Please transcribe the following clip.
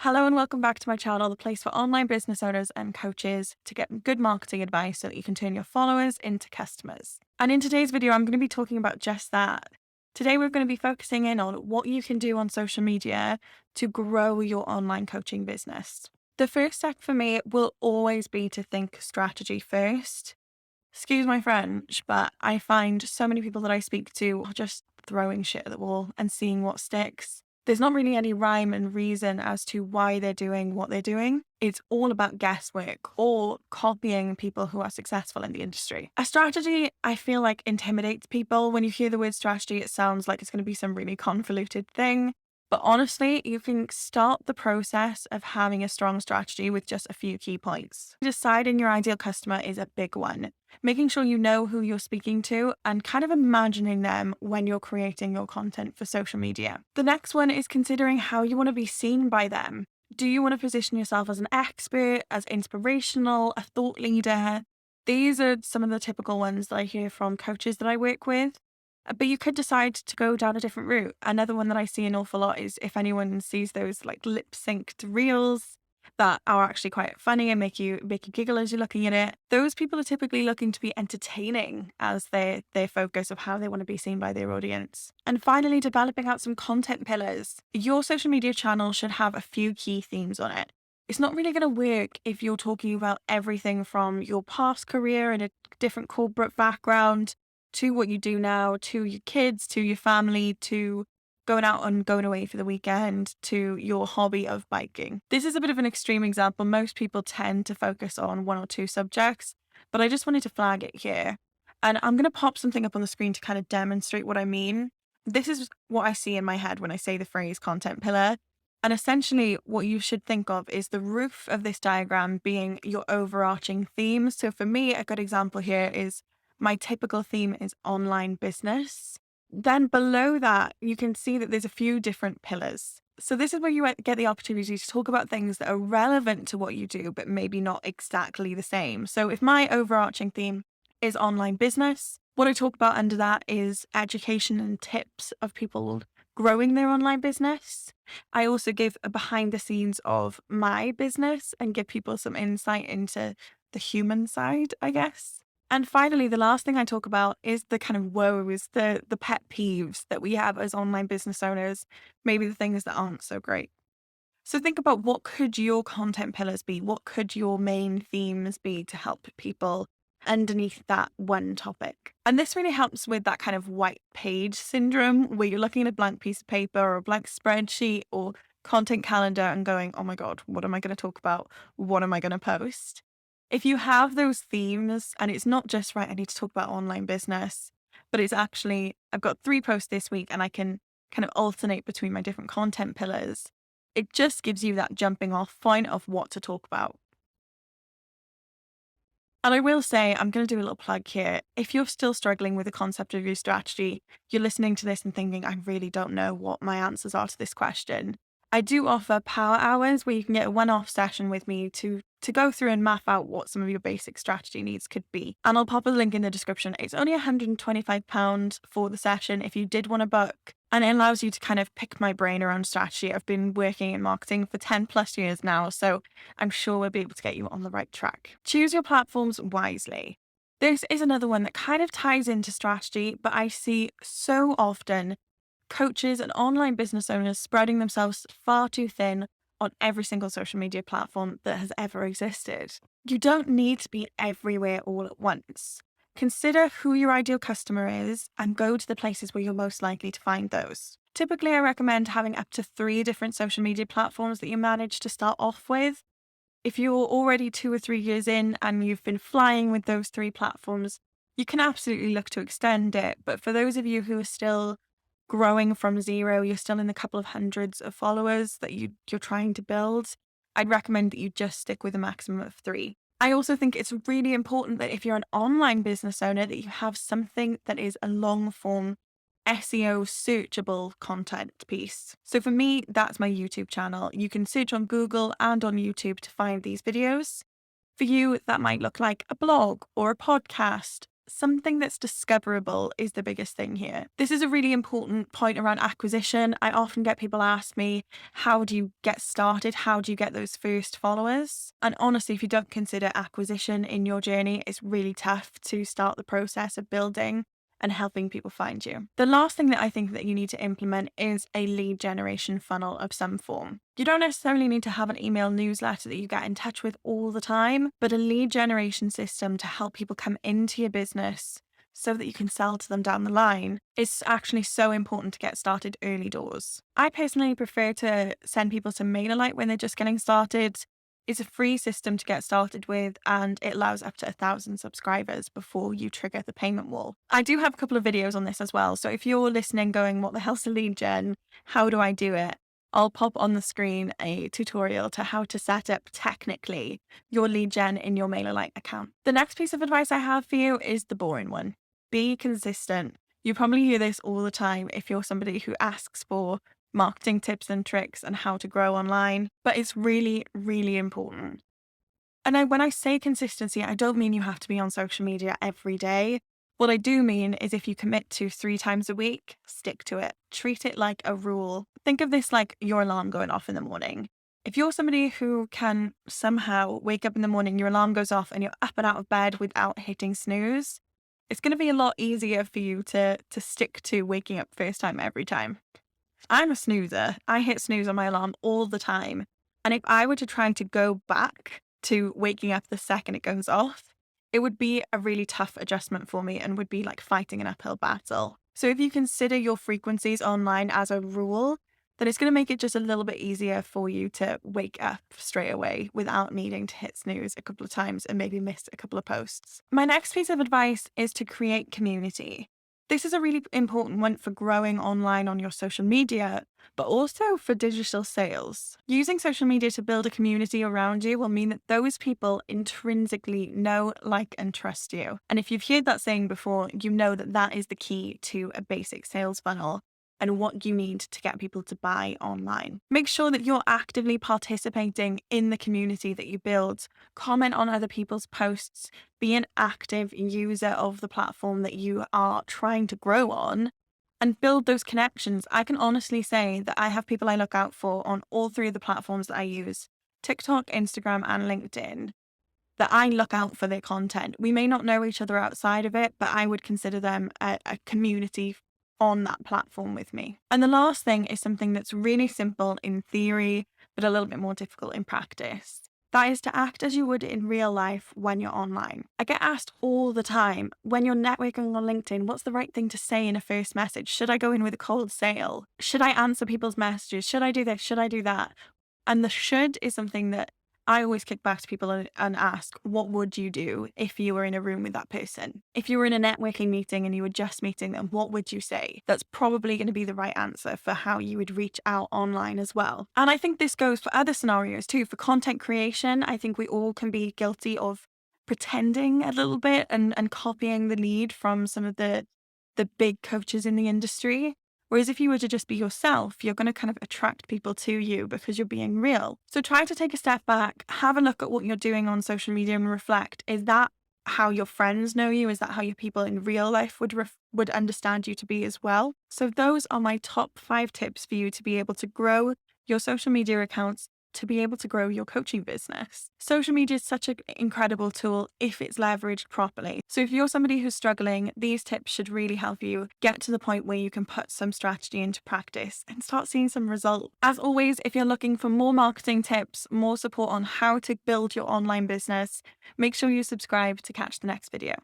Hello and welcome back to my channel, the place for online business owners and coaches to get good marketing advice so that you can turn your followers into customers. And in today's video, I'm going to be talking about just that. Today, we're going to be focusing in on what you can do on social media to grow your online coaching business. The first step for me will always be to think strategy first. Excuse my French, but I find so many people that I speak to are just throwing shit at the wall and seeing what sticks. There's not really any rhyme and reason as to why they're doing what they're doing. It's all about guesswork or copying people who are successful in the industry. A strategy, I feel like, intimidates people. When you hear the word strategy, it sounds like it's going to be some really convoluted thing. But honestly, you can start the process of having a strong strategy with just a few key points. Deciding your ideal customer is a big one. Making sure you know who you're speaking to and kind of imagining them when you're creating your content for social media. The next one is considering how you want to be seen by them. Do you want to position yourself as an expert, as inspirational, a thought leader? These are some of the typical ones that I hear from coaches that I work with. But you could decide to go down a different route. Another one that I see an awful lot is if anyone sees those like lip synced reels that are actually quite funny and make you giggle as you're looking at it. Those people are typically looking to be entertaining as their focus of how they want to be seen by their audience. And finally, developing out some content pillars. Your social media channel should have a few key themes on it. It's not really going to work if you're talking about everything from your past career and a different corporate background to what you do now, to your kids, to your family, to going out and going away for the weekend, to your hobby of biking. This is a bit of an extreme example. Most people tend to focus on one or two subjects, but I just wanted to flag it here. And I'm going to pop something up on the screen to kind of demonstrate what I mean. This is what I see in my head when I say the phrase content pillar. And essentially what you should think of is the roof of this diagram being your overarching theme. So for me, a good example here is my typical theme is online business. Then below that, you can see that there's a few different pillars. So this is where you get the opportunity to talk about things that are relevant to what you do, but maybe not exactly the same. So if my overarching theme is online business, what I talk about under that is education and tips of people growing their online business. I also give a behind the scenes of my business and give people some insight into the human side, I guess. And finally, the last thing I talk about is the kind of woes, the pet peeves that we have as online business owners, maybe the things that aren't so great. So think about what could your content pillars be? What could your main themes be to help people underneath that one topic? And this really helps with that kind of white page syndrome where you're looking at a blank piece of paper or a blank spreadsheet or content calendar and going, oh my God, what am I going to talk about? What am I going to post? If you have those themes, and it's not just, right, I need to talk about online business, but it's actually, I've got 3 posts this week and I can kind of alternate between my different content pillars. It just gives you that jumping off point of what to talk about. And I will say, I'm going to do a little plug here. If you're still struggling with the concept of your strategy, you're listening to this and thinking, I really don't know what my answers are to this question. I do offer power hours where you can get a one-off session with me to go through and map out what some of your basic strategy needs could be. And I'll pop a link in the description. It's only £125 for the session if you did want to book. And it allows you to kind of pick my brain around strategy. I've been working in marketing for 10 plus years now, so I'm sure we'll be able to get you on the right track. Choose your platforms wisely. This is another one that kind of ties into strategy, but I see so often coaches and online business owners spreading themselves far too thin on every single social media platform that has ever existed. You don't need to be everywhere all at once. Consider who your ideal customer is and go to the places where you're most likely to find those. Typically, I recommend having up to 3 different social media platforms that you manage to start off with. If you're already 2 or 3 years in and you've been flying with those 3 platforms, you can absolutely look to extend it. But for those of you who are still growing from zero, you're still in a couple of hundreds of followers that you're trying to build, I'd recommend that you just stick with a maximum of 3. I also think it's really important that if you're an online business owner, that you have something that is a long form SEO searchable content piece. So for me, that's my YouTube channel. You can search on Google and on YouTube to find these videos. For you, that might look like a blog or a podcast, something that's discoverable is the biggest thing here. This is a really important point around acquisition. I often get people ask me, how do you get started? How do you get those first followers? And honestly, if you don't consider acquisition in your journey, it's really tough to start the process of building and helping people find you. The last thing that I think that you need to implement is a lead generation funnel of some form. You don't necessarily need to have an email newsletter that you get in touch with all the time, but a lead generation system to help people come into your business so that you can sell to them down the line is actually so important to get started early doors. I personally prefer to send people to MailerLite when they're just getting started. It's a free system to get started with, and it allows up to 1,000 subscribers before you trigger the payment wall. I do have a couple of videos on this as well. So if you're listening going, what the hell's a lead gen? How do I do it? I'll pop on the screen a tutorial to how to set up technically your lead gen in your MailerLite account. The next piece of advice I have for you is the boring one. Be consistent. You probably hear this all the time if you're somebody who asks for marketing tips and tricks and how to grow online, but it's really, really important. And when I say consistency, I don't mean you have to be on social media every day. What I do mean is if you commit to 3 times a week, stick to it. Treat it like a rule. Think of this like your alarm going off in the morning. If you're somebody who can somehow wake up in the morning, your alarm goes off and you're up and out of bed without hitting snooze, it's going to be a lot easier for you to stick to waking up first time every time. I'm a snoozer. I hit snooze on my alarm all the time. And if I were to try to go back to waking up the second it goes off, it would be a really tough adjustment for me and would be like fighting an uphill battle. So if you consider your frequencies online as a rule, then it's going to make it just a little bit easier for you to wake up straight away without needing to hit snooze a couple of times and maybe miss a couple of posts. My next piece of advice is to create community. This is a really important one for growing online on your social media, but also for digital sales. Using social media to build a community around you will mean that those people intrinsically know, like, and trust you. And if you've heard that saying before, you know that that is the key to a basic sales funnel and what you need to get people to buy online. Make sure that you're actively participating in the community that you build. Comment on other people's posts. Be an active user of the platform that you are trying to grow on and build those connections. I can honestly say that I have people I look out for on all 3 of the platforms that I use, TikTok, Instagram, and LinkedIn, that I look out for their content. We may not know each other outside of it, but I would consider them a community on that platform with me. And the last thing is something that's really simple in theory, but a little bit more difficult in practice. That is to act as you would in real life when you're online. I get asked all the time, when you're networking on LinkedIn, what's the right thing to say in a first message? Should I go in with a cold sale? Should I answer people's messages? Should I do this? Should I do that? And the should is something that I always kick back to people and ask, what would you do if you were in a room with that person? If you were in a networking meeting and you were just meeting them, what would you say? That's probably going to be the right answer for how you would reach out online as well. And I think this goes for other scenarios too. For content creation, I think we all can be guilty of pretending a little bit and copying the lead from some of the big coaches in the industry. Whereas if you were to just be yourself, you're going to kind of attract people to you because you're being real. So try to take a step back, have a look at what you're doing on social media and reflect, is that how your friends know you? Is that how your people in real life would understand you to be as well? So those are my top 5 tips for you to be able to grow your social media accounts, to be able to grow your coaching business. Social media is such an incredible tool if it's leveraged properly. So if you're somebody who's struggling, these tips should really help you get to the point where you can put some strategy into practice and start seeing some results. As always, if you're looking for more marketing tips, more support on how to build your online business, make sure you subscribe to catch the next video.